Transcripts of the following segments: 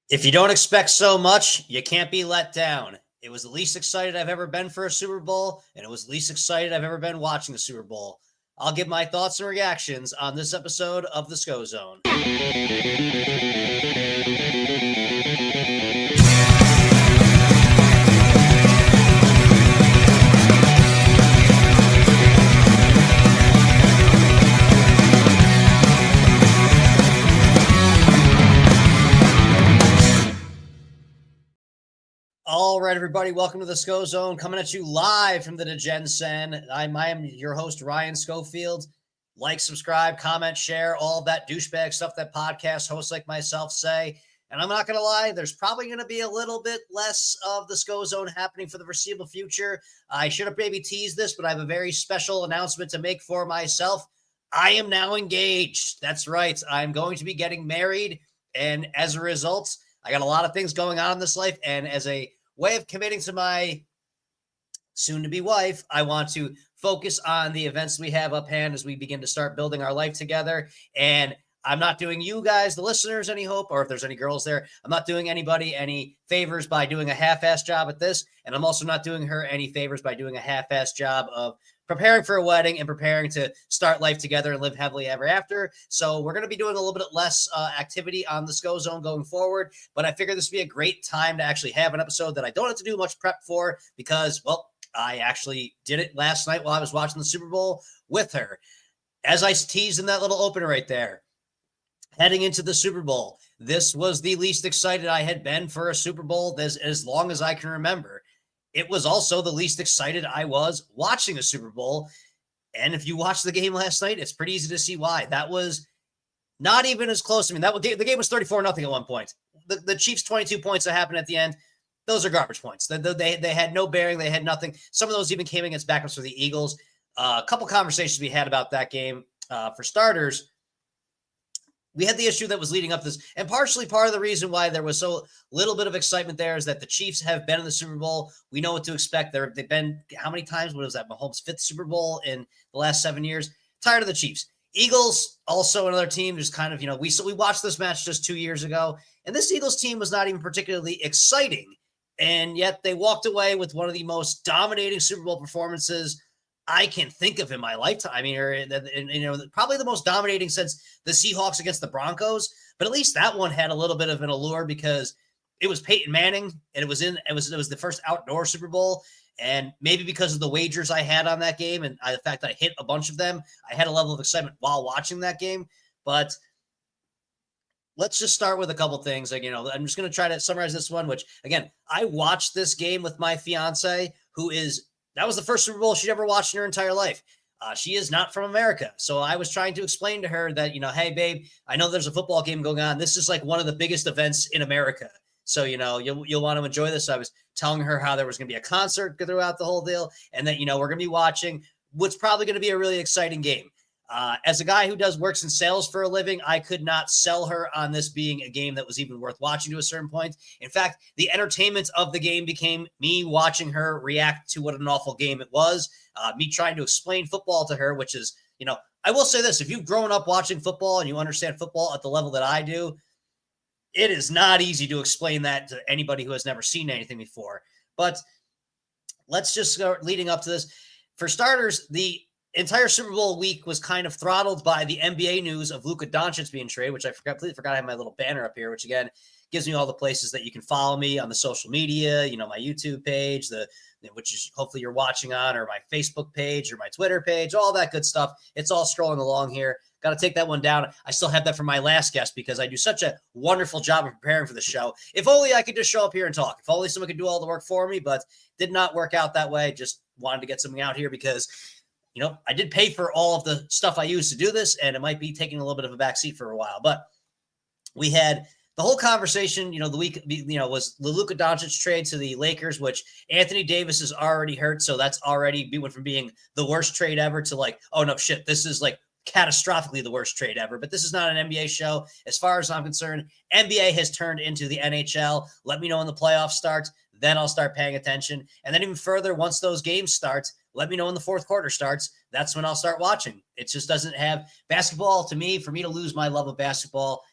If you don't expect so much, you can't be let down. It was the least excited I've ever been for a Super Bowl, and it was the least excited I've ever been watching the Super Bowl. I'll give my thoughts and reactions on this episode of the Scho-Zone. All right, everybody, welcome to the Scho-Zone, coming at you live from the DeGen I am your host, Ryan Schofield. Like, subscribe, comment, share, all that douchebag stuff that podcast hosts like myself say. And I'm not going to lie, there's probably going to be a little bit less of the Scho-Zone happening for the foreseeable future. I should have maybe teased this, but I have a very special announcement to make for myself. I am now engaged. That's right. I'm going to be getting married. And as a result, I got a lot of things going on in this life. And as a way of committing to my soon-to-be wife, I want to focus on the events we have up hand as we begin to start building our life together. And I'm not doing you guys, the listeners, any hope, or if there's any girls there, I'm not doing anybody any favors by doing a half-ass job at this. And I'm also not doing her any favors by doing a half-ass job of preparing for a wedding and preparing to start life together and live happily ever after. So we're going to be doing a little bit less activity on the Scho-Zone going forward, but I figured this would be a great time to actually have an episode that I don't have to do much prep for because, well, I actually did it last night while I was watching the Super Bowl with her. As I teased in that little opener right there, heading into the Super Bowl, this was the least excited I had been for a Super Bowl as long as I can remember. It was also the least excited I was watching a Super Bowl. And if you watched the game last night, it's pretty easy to see why. That was not even as close. I mean, the game was 34-0 at one point. The Chiefs' 22 points that happened at the end, those are garbage points. They had no bearing. They had nothing. Some of those even came against backups for the Eagles. A couple conversations we had about that game. For starters, we had the issue that was leading up to this, and partially part of the reason why there was so little bit of excitement there is that the Chiefs have been in the Super Bowl. We know what to expect. They've been, how many times? What was that? Mahomes' 5th Super Bowl in the last 7 years. Tired of the Chiefs. Eagles, also another team, just kind of, we watched this match just 2 years ago, and this Eagles team was not even particularly exciting, and yet they walked away with one of the most dominating Super Bowl performances I can think of in my lifetime. I mean, probably the most dominating since the Seahawks against the Broncos, but at least that one had a little bit of an allure because it was Peyton Manning and it was the first outdoor Super Bowl. And maybe because of the wagers I had on that game and the fact that I hit a bunch of them, I had a level of excitement while watching that game. But let's just start with a couple things. I'm just going to try to summarize this one, which again, I watched this game with my fiance, that was the first Super Bowl she'd ever watched in her entire life. She is not from America. So I was trying to explain to her that, hey, babe, I know there's a football game going on. This is like one of the biggest events in America. So, you'll want to enjoy this. I was telling her how there was going to be a concert throughout the whole deal and that, we're going to be watching what's probably going to be a really exciting game. As a guy who works in sales for a living, I could not sell her on this being a game that was even worth watching to a certain point. In fact, the entertainment of the game became me watching her react to what an awful game it was, me trying to explain football to her, which is, I will say this, if you've grown up watching football and you understand football at the level that I do, it is not easy to explain that to anybody who has never seen anything before. But let's just start leading up to this. For starters, the entire Super Bowl week was kind of throttled by the NBA news of Luka Doncic being traded, which I completely forgot I have my little banner up here, which again gives me all the places that you can follow me on the social media, my YouTube page, which is hopefully you're watching on, or my Facebook page or my Twitter page, all that good stuff. It's all scrolling along here. Got to take that one down. I still have that for my last guest because I do such a wonderful job of preparing for the show. If only I could just show up here and talk. If only someone could do all the work for me, but did not work out that way. Just wanted to get something out here because I did pay for all of the stuff I used to do this, and it might be taking a little bit of a backseat for a while. But we had the whole conversation, the week, was the Luka Doncic trade to the Lakers, which Anthony Davis is already hurt. So that's already went from being the worst trade ever to like, oh no, shit, this is like catastrophically the worst trade ever. But this is not an NBA show. As far as I'm concerned, NBA has turned into the NHL. Let me know when the playoffs start. Then I'll start paying attention. And then even further, once those games start, let me know when the fourth quarter starts. That's when I'll start watching. It just doesn't have basketball to me. For me to lose my love of basketball,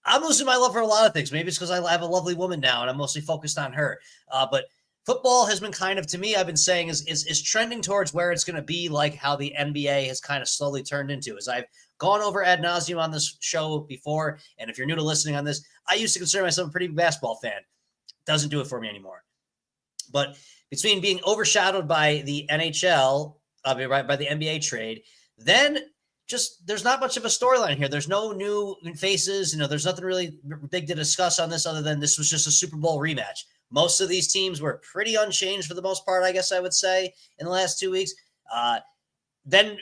I'm losing my love for a lot of things. Maybe it's because I have a lovely woman now and I'm mostly focused on her. But football has been kind of, to me, I've been saying is trending towards where it's going to be like how the NBA has kind of slowly turned into. As I've gone over ad nauseum on this show before, and if you're new to listening on this, I used to consider myself a pretty big basketball fan. Doesn't do it for me anymore. But between being overshadowed by the NHL, by the NBA trade, then just there's not much of a storyline here. There's no new faces. There's nothing really big to discuss on this other than this was just a Super Bowl rematch. Most of these teams were pretty unchanged for the most part, I guess I would say, in the last 2 weeks. Then,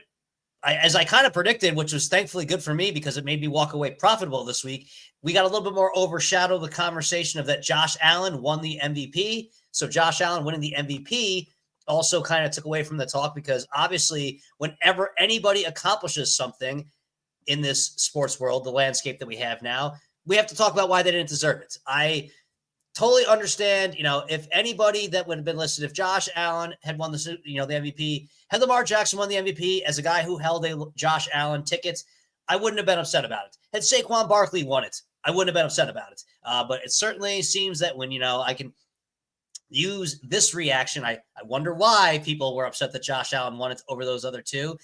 as I kind of predicted, which was thankfully good for me because it made me walk away profitable this week, we got a little bit more overshadowed the conversation of that Josh Allen won the MVP. So Josh Allen winning the MVP also kind of took away from the talk because obviously whenever anybody accomplishes something in this sports world, the landscape that we have now, we have to talk about why they didn't deserve it. I totally understand, if anybody that would have been listed, if Josh Allen had won the MVP, had Lamar Jackson won the MVP as a guy who held a Josh Allen ticket, I wouldn't have been upset about it. Had Saquon Barkley won it, I wouldn't have been upset about it. But it certainly seems that when, I can use this reaction, I wonder why people were upset that Josh Allen won it over those other two.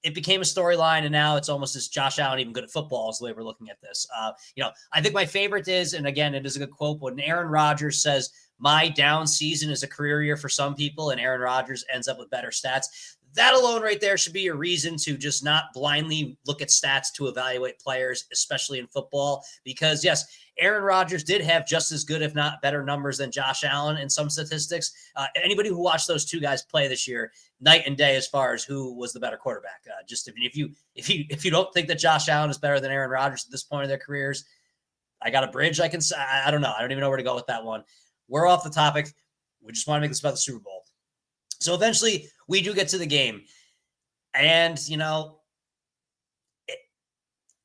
It became a storyline, and now it's almost as Josh Allen even good at football is the way we're looking at this. I think my favorite is, and again, it is a good quote, when Aaron Rodgers says, my down season is a career year for some people, and Aaron Rodgers ends up with better stats. That alone right there should be your reason to just not blindly look at stats to evaluate players, especially in football, because yes, Aaron Rodgers did have just as good, if not better numbers than Josh Allen in some statistics. Anybody who watched those two guys play this year, night and day as far as who was the better quarterback. If you don't think that Josh Allen is better than Aaron Rodgers at this point in their careers, I got a bridge I can say. I don't know. I don't even know where to go with that one. We're off the topic. We just want to make this about the Super Bowl. So eventually we do get to the game. And,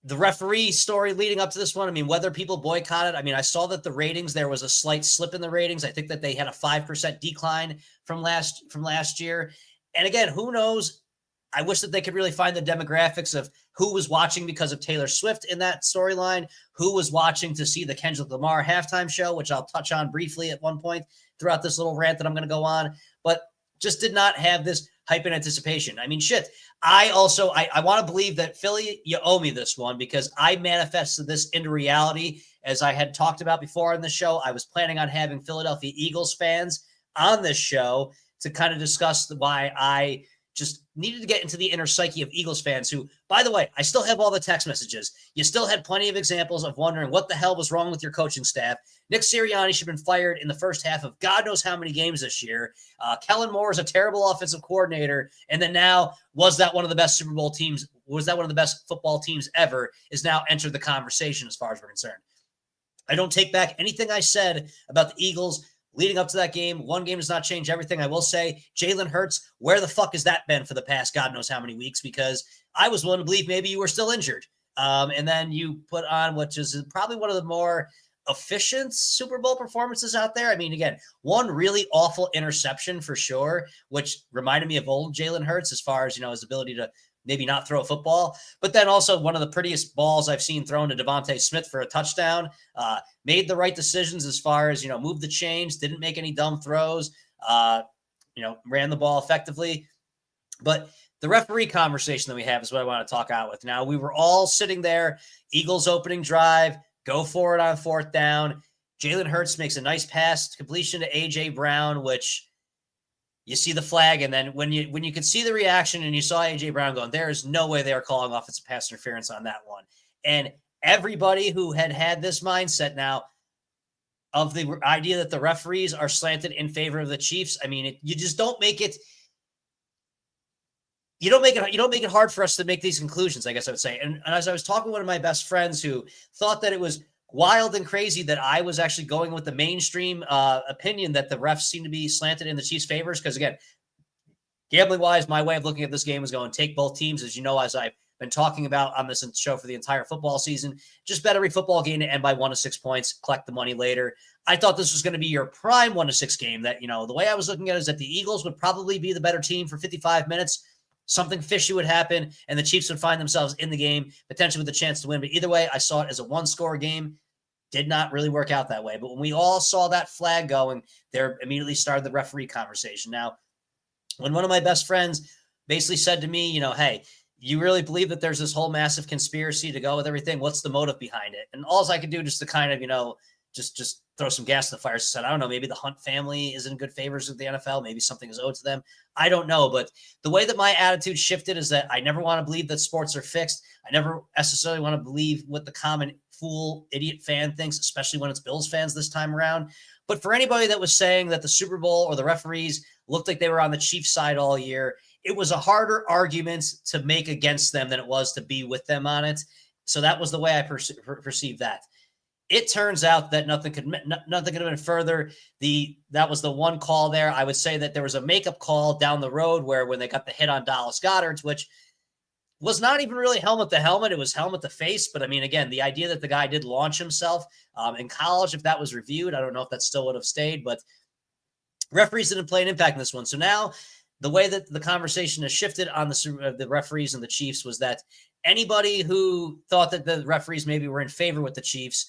the referee story leading up to this one, whether people boycotted, I saw that the ratings, there was a slight slip in the ratings. I think that they had a 5% decline from last year. And again, who knows? I wish that they could really find the demographics of who was watching because of Taylor Swift in that storyline, who was watching to see the Kendrick Lamar halftime show, which I'll touch on briefly at one point throughout this little rant that I'm going to go on, but just did not have this hype and anticipation. I want to believe that Philly, you owe me this one because I manifested this into reality. As I had talked about before on the show, I was planning on having Philadelphia Eagles fans on this show to kind of discuss why I just needed to get into the inner psyche of Eagles fans who, by the way, I still have all the text messages. You still had plenty of examples of wondering what the hell was wrong with your coaching staff. Nick Sirianni should have been fired in the first half of God knows how many games this year. Kellen Moore is a terrible offensive coordinator. And then now, was that one of the best Super Bowl teams? Was that one of the best football teams ever? Is now entered the conversation as far as we're concerned. I don't take back anything I said about the Eagles leading up to that game. One game does not change everything. I will say, Jalen Hurts, where the fuck has that been for the past God knows how many weeks? Because I was willing to believe maybe you were still injured. And then you put on what is probably one of the more efficient Super Bowl performances out there. Again, one really awful interception for sure, which reminded me of old Jalen Hurts as far as, his ability to maybe not throw a football, but then also one of the prettiest balls I've seen thrown to Devontae Smith for a touchdown. Made the right decisions as far as, moved the chains, didn't make any dumb throws, ran the ball effectively. But the referee conversation that we have is what I want to talk out with. Now, we were all sitting there, Eagles opening drive, go for it on fourth down. Jalen Hurts makes a nice pass completion to A.J. Brown, which you see the flag, and then when you could see the reaction and you saw A.J. Brown going, there is no way they are calling offensive pass interference on that one. And everybody who had this mindset now of the idea that the referees are slanted in favor of the Chiefs, you just don't make it. You don't make it hard for us to make these conclusions, I guess I would say. And as I was talking to one of my best friends who thought that it was wild and crazy that I was actually going with the mainstream opinion that the refs seem to be slanted in the Chiefs' favors. Because again, gambling wise, my way of looking at this game was going take both teams, as you know, as I've been talking about on this show for the entire football season. Just bet every football game to end by 1 to 6 points, collect the money later. I thought this was going to be your prime 1 to 6 game that, the way I was looking at it is that the Eagles would probably be the better team for 55 minutes. something fishy would happen, and the Chiefs would find themselves in the game, potentially with a chance to win. But either way, I saw it as a one-score game. Did not really work out that way. But when we all saw that flag going, there immediately started the referee conversation. Now, when one of my best friends basically said to me, hey, you really believe that there's this whole massive conspiracy to go with everything? What's the motive behind it? And all I could do just to kind of, just throw some gas to the fire. I said, I don't know, maybe the Hunt family is in good favors with the NFL. Maybe something is owed to them. I don't know. But the way that my attitude shifted is that I never want to believe that sports are fixed. I never necessarily want to believe what the common fool, idiot fan thinks, especially when it's Bills fans this time around. But for anybody that was saying that the Super Bowl or the referees looked like they were on the Chiefs side all year, it was a harder argument to make against them than it was to be with them on it. So that was the way I perceived that. It turns out that nothing could have been further. That was the one call there. I would say that there was a makeup call down the road where when they got the hit on Dallas Goedert, which was not even really helmet to helmet. It was helmet to face. But I mean, again, the idea that the guy did launch himself in college, if that was reviewed, I don't know if that still would have stayed, but referees didn't play an impact in this one. So now the way that the conversation has shifted on the referees and the Chiefs was that anybody who thought that the referees maybe were in favor with the Chiefs,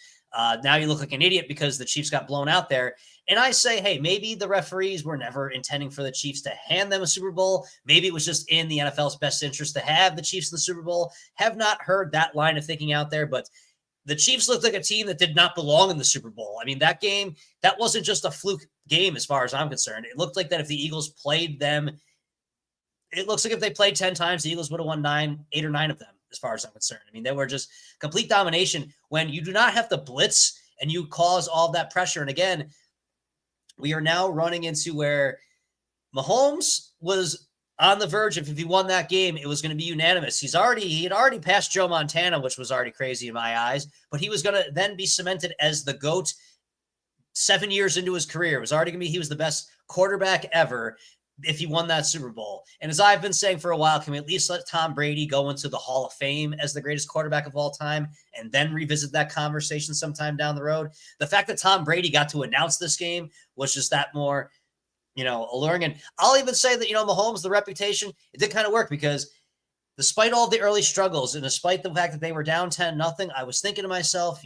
now you look like an idiot because the Chiefs got blown out there. And I say, hey, maybe the referees were never intending for the Chiefs to hand them a Super Bowl. Maybe it was just in the NFL's best interest to have the Chiefs in the Super Bowl. Have not heard that line of thinking out there, but the Chiefs looked like a team that did not belong in the Super Bowl. I mean, that game, that wasn't just a fluke game as far as I'm concerned. It looked like that if the Eagles played them, it looks like if they played 10 times, the Eagles would have won 8 or 9 of them, as far as I'm concerned. I mean, they were just complete domination when you do not have to blitz and you cause all that pressure. And again, we are now running into where Mahomes was on the verge of, if he won that game, it was going to be unanimous. He had already passed Joe Montana, which was already crazy in my eyes, but he was going to then be cemented as the GOAT 7 years into his career. It was already going to be, he was the best quarterback ever if he won that Super Bowl. And as I've been saying for a while, can we at least let Tom Brady go into the Hall of Fame as the greatest quarterback of all time and then revisit that conversation sometime down the road? The fact that Tom Brady got to announce this game was just that more, alluring. And I'll even say that, Mahomes, the reputation, it did kind of work because despite all the early struggles and despite the fact that they were down 10-0, I was thinking to myself,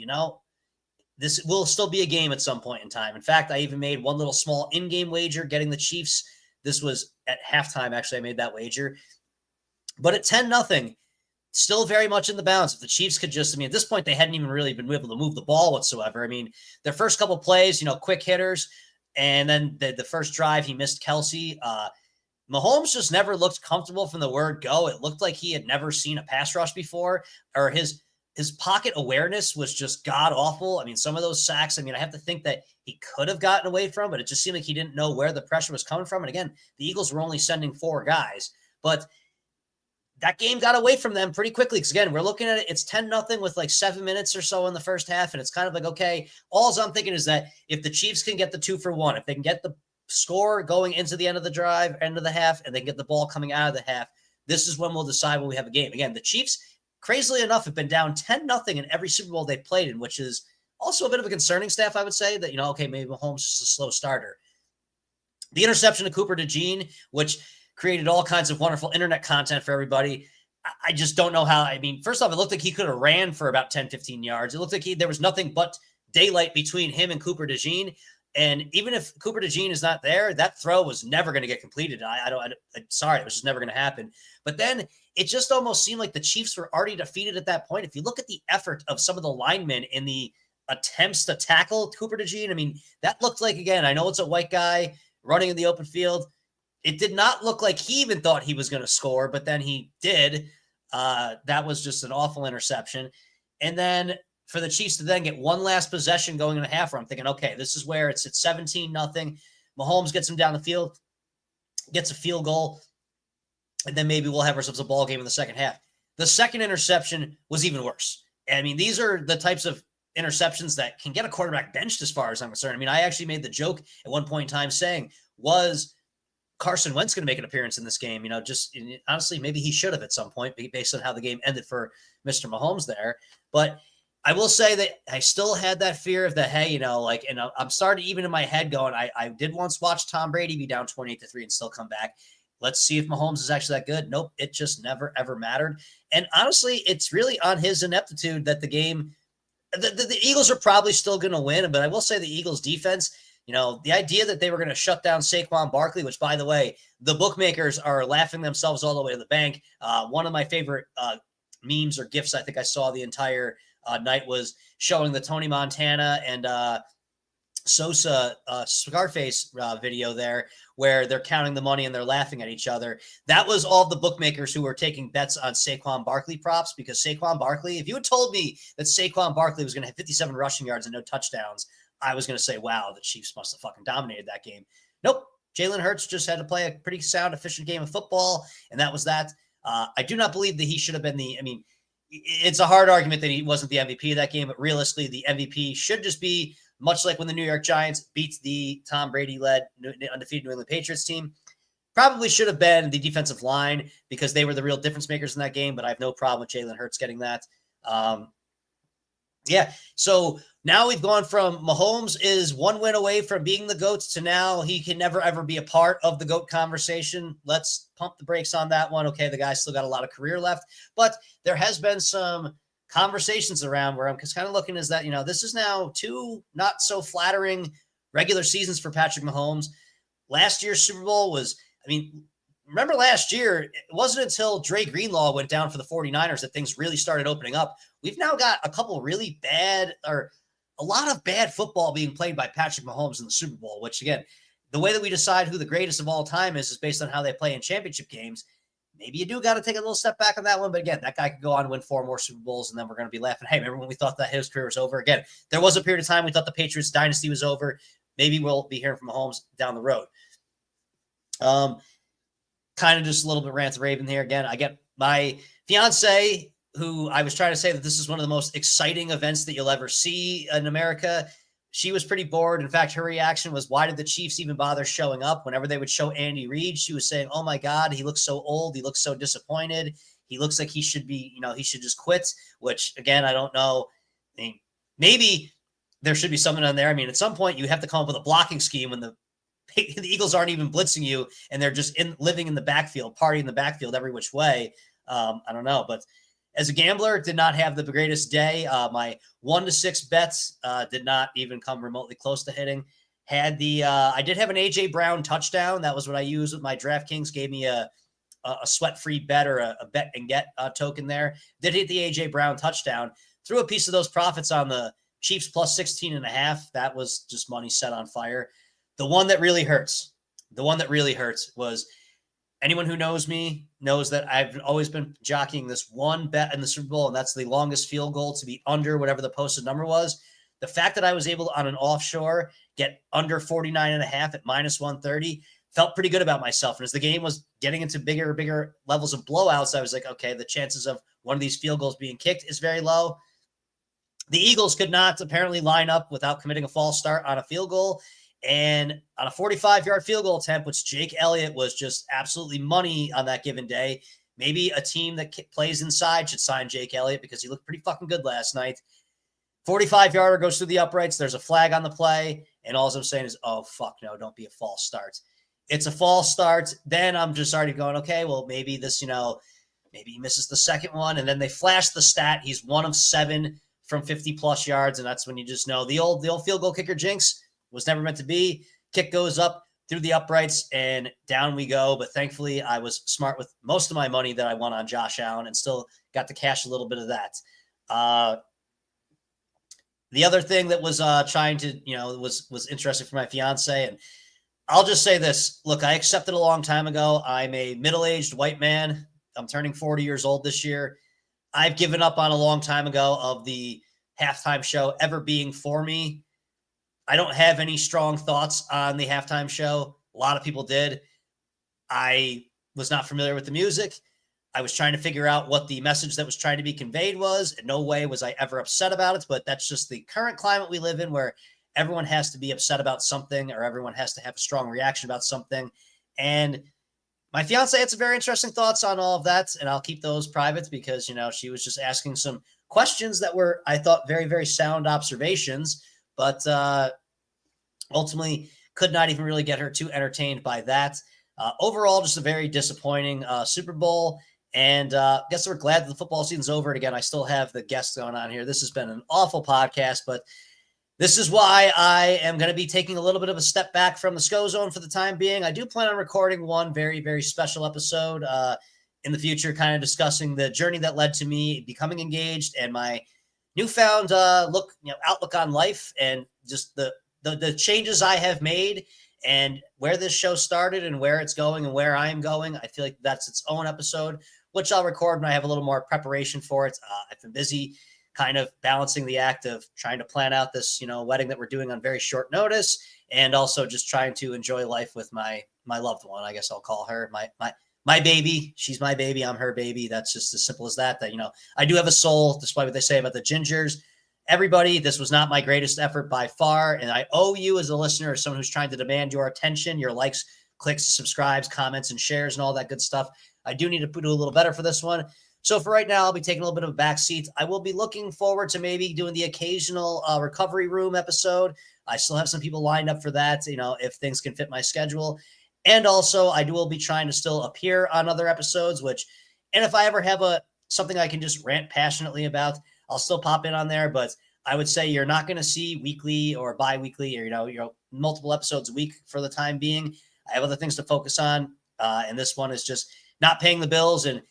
this will still be a game at some point in time. In fact, I even made one little small in-game wager getting the Chiefs. This was at halftime, actually, I made that wager. But at 10-0, still very much in the balance. If the Chiefs could just, at this point, they hadn't even really been able to move the ball whatsoever. Their first couple plays, quick hitters, and then the first drive, he missed Kelsey. Mahomes just never looked comfortable from the word go. It looked like he had never seen a pass rush before, or his pocket awareness was just god-awful. Some of those sacks, I have to think that he could have gotten away from, but it just seemed like he didn't know where the pressure was coming from. And again, the Eagles were only sending 4 guys, but that game got away from them pretty quickly. Because again, we're looking at it, it's 10-0 with like 7 minutes or so in the first half. And it's kind of like, okay, all I'm thinking is that if the Chiefs can get the 2-for-1, if they can get the score going into the end of the drive, end of the half, and they can get the ball coming out of the half, this is when we'll decide when we have a game. Again, the Chiefs, crazily enough, have been down 10-0 in every Super Bowl they've played in, which is also a bit of a concerning staff, I would say, that, okay, maybe Mahomes is a slow starter. The interception of Cooper DeJean, which created all kinds of wonderful internet content for everybody. I just don't know how. First off, it looked like he could have ran for about 10, 15 yards. It looked like there was nothing but daylight between him and Cooper DeJean. And even if Cooper DeJean is not there, that throw was never going to get completed. Sorry, it was just never going to happen. But then it just almost seemed like the Chiefs were already defeated at that point. If you look at the effort of some of the linemen in the attempts to tackle Cooper DeJean, that looked like, again, I know it's a white guy running in the open field. It did not look like he even thought he was going to score, but then he did. That was just an awful interception. And then for the Chiefs to then get one last possession going in a half, where I'm thinking, okay, this is where it's at 17-0. Mahomes gets him down the field, gets a field goal, and then maybe we'll have ourselves a ball game in the second half. The second interception was even worse. These are the types of interceptions that can get a quarterback benched as far as I'm concerned. I actually made the joke at one point in time saying, was Carson Wentz going to make an appearance in this game? Honestly, maybe he should have at some point based on how the game ended for Mr. Mahomes there. But I will say that I still had that fear of hey, and I'm starting even in my head going, I did once watch Tom Brady be down 28-3 and still come back. Let's see if Mahomes is actually that good. Nope, it just never, ever mattered. And honestly, it's really on his ineptitude that the game, the Eagles are probably still going to win, but I will say the Eagles defense, the idea that they were going to shut down Saquon Barkley, which, by the way, the bookmakers are laughing themselves all the way to the bank. One of my favorite memes or GIFs I think I saw the entire night was showing the Tony Montana and Sosa Scarface video there where they're counting the money and they're laughing at each other. That was all the bookmakers who were taking bets on Saquon Barkley props, because Saquon Barkley, if you had told me that Saquon Barkley was going to have 57 rushing yards and no touchdowns, I was going to say, wow, the Chiefs must have fucking dominated that game. Nope. Jalen Hurts just had to play a pretty sound, efficient game of football, and that was that. I do not believe that he should have been it's a hard argument that he wasn't the MVP of that game, but realistically, the MVP should just be, much like when the New York Giants beat the Tom Brady-led undefeated New England Patriots team, probably should have been the defensive line, because they were the real difference makers in that game, but I have no problem with Jalen Hurts getting that. So now we've gone from Mahomes is one win away from being the GOAT to now he can never, ever be a part of the GOAT conversation. Let's pump the brakes on that one. Okay, the guy's still got a lot of career left, but there has been some conversations around where I'm just kind of looking as that, this is now 2 not so flattering regular seasons for Patrick Mahomes. Last year's Super Bowl was, remember last year, it wasn't until Dre Greenlaw went down for the 49ers that things really started opening up. We've now got a couple really bad, or a lot of bad football being played by Patrick Mahomes in the Super Bowl, which again, the way that we decide who the greatest of all time is based on how they play in championship games. Maybe you do got to take a little step back on that one. But again, that guy could go on and win 4 more Super Bowls, and then we're going to be laughing. Hey, remember when we thought that his career was over? Again, there was a period of time we thought the Patriots dynasty was over. Maybe we'll be hearing from Mahomes down the road. Kind of just a little bit rant raving here. Again, I get my fiance, who I was trying to say that this is one of the most exciting events that you'll ever see in America. She was pretty bored. In fact, her reaction was, why did the Chiefs even bother showing up? Whenever they would show Andy Reid, she was saying, oh my God, he looks so old. He looks so disappointed. He looks like he should be, he should just quit, which again, I don't know. Maybe there should be something on there. At some point you have to come up with a blocking scheme when the Eagles aren't even blitzing you and they're just living in the backfield, partying in the backfield every which way. I don't know, but as a gambler, did not have the greatest day. My 1-6 bets did not even come remotely close to hitting. I did have an AJ Brown touchdown. That was what I used with my DraftKings. Gave me a sweat-free bet, or a bet and get token there. Did hit the AJ Brown touchdown. Threw a piece of those profits on the Chiefs plus 16.5. That was just money set on fire. The one that really hurts was, anyone who knows me knows that I've always been jockeying this one bet in the Super Bowl, and that's the longest field goal to be under whatever the posted number was. The fact that I was able to, on an offshore, get under 49.5 at minus 130, felt pretty good about myself. And as the game was getting into bigger levels of blowouts, I was like, okay, the chances of one of these field goals being kicked is very low. The Eagles could not apparently line up without committing a false start on a field goal. And on a 45-yard field goal attempt, which Jake Elliott was just absolutely money on that given day, maybe a team that plays inside should sign Jake Elliott, because he looked pretty fucking good last night. 45-yarder goes through the uprights. There's a flag on the play. And all I'm saying is, oh, fuck no, don't be a false start. It's a false start. Then I'm just already going, okay, well, maybe this, maybe he misses the second one. And then they flash the stat. He's 1 of 7 from 50-plus yards. And that's when you just know the old field goal kicker jinx was never meant to be. Kick goes up through the uprights and down we go. But thankfully, I was smart with most of my money that I won on Josh Allen and still got to cash a little bit of that. The other thing that was trying to, was interesting for my fiance, and I'll just say this. Look, I accepted a long time ago. I'm a middle-aged white man. I'm turning 40 years old this year. I've given up on a long time ago of the halftime show ever being for me. I don't have any strong thoughts on the halftime show. A lot of people did. I was not familiar with the music. I was trying to figure out what the message that was trying to be conveyed was. In no way was I ever upset about it, but that's just the current climate we live in, where everyone has to be upset about something, or everyone has to have a strong reaction about something. And my fiance had some very interesting thoughts on all of that, and I'll keep those private because, she was just asking some questions that were, I thought, very, very sound observations. But ultimately could not even really get her too entertained by that. Overall, just a very disappointing Super Bowl. And guess we're glad that the football season's over. And again, I still have the guests going on here. This has been an awful podcast, but this is why I am going to be taking a little bit of a step back from the Scho-Zone for the time being. I do plan on recording one very, very special episode in the future, kind of discussing the journey that led to me becoming engaged and my newfound outlook on life, and just the changes I have made and where this show started and where it's going and where I'm going. I feel like that's its own episode, which I'll record when I have a little more preparation for it. I've been busy kind of balancing the act of trying to plan out this, wedding that we're doing on very short notice, and also just trying to enjoy life with my loved one. I guess I'll call her my baby. She's my baby. I'm her baby. That's just as simple as that. I do have a soul, despite what they say about the gingers. Everybody, this was not my greatest effort by far, and I owe you as a listener, as someone who's trying to demand your attention, your likes, clicks, subscribes, comments, and shares, and all that good stuff. I do need to do a little better for this one. So for right now, I'll be taking a little bit of a back seat. I will be looking forward to maybe doing the occasional recovery room episode. I still have some people lined up for that, if things can fit my schedule. And also, I will be trying to still appear on other episodes, and if I ever have something I can just rant passionately about, I'll still pop in on there. But I would say you're not going to see weekly or bi-weekly or, multiple episodes a week for the time being. I have other things to focus on. And this one is just not paying the bills, and,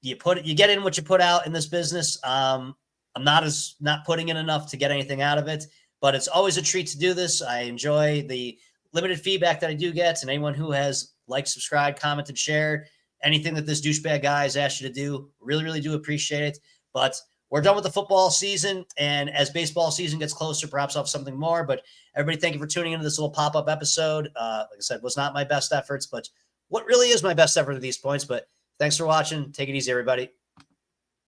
you get in what you put out in this business. I'm not putting in enough to get anything out of it, but it's always a treat to do this. I enjoy the limited feedback that I do get, and anyone who has liked, subscribed, commented, shared anything that this douchebag guy has asked you to do, really, really do appreciate it. But we're done with the football season, and as baseball season gets closer, perhaps I'll have something more. But everybody, thank you for tuning into this little pop-up episode. Like I said, was not my best efforts, but what really is my best effort at these points. But thanks for watching. Take it easy, everybody.